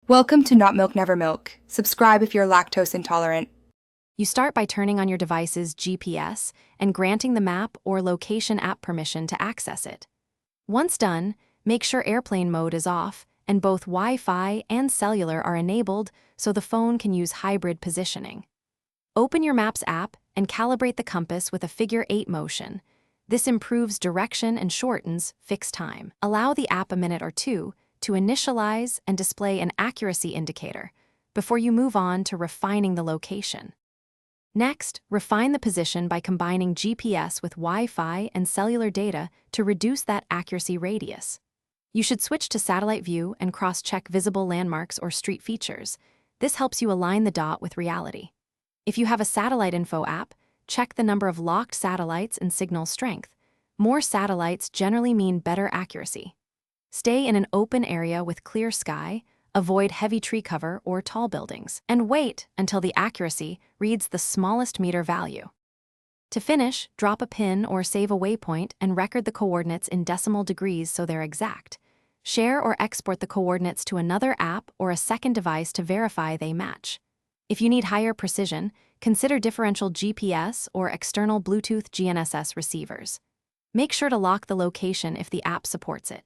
Welcome to Not Milk Never Milk. Subscribe if you're lactose intolerant. You start by turning on your device's GPS and granting the map or location app permission to access it. Once done, make sure airplane mode is off and both Wi-Fi and cellular are enabled so the phone can use hybrid positioning. Open your Maps app and calibrate the compass with a figure-8 motion. This improves direction and shortens fixed time. Allow the app a minute or two to initialize and display an accuracy indicator before you move on to refining the location. Next, refine the position by combining GPS with Wi-Fi and cellular data to reduce that accuracy radius. You should switch to satellite view and cross-check visible landmarks or street features. This helps you align the dot with reality. If you have a satellite info app, check the number of locked satellites and signal strength. More satellites generally mean better accuracy. Stay in an open area with clear sky, avoid heavy tree cover or tall buildings, and wait until the accuracy reads the smallest meter value. To finish, drop a pin or save a waypoint and record the coordinates in decimal degrees so they're exact. Share or export the coordinates to another app or a second device to verify they match. If you need higher precision, consider differential GPS or external Bluetooth GNSS receivers. Make sure to lock the location if the app supports it.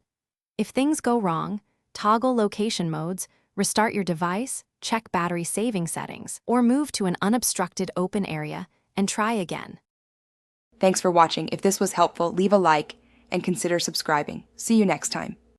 If things go wrong, toggle location modes, restart your device, check battery saving settings, or move to an unobstructed open area and try again. Thanks for watching. If this was helpful, leave a like and consider subscribing. See you next time.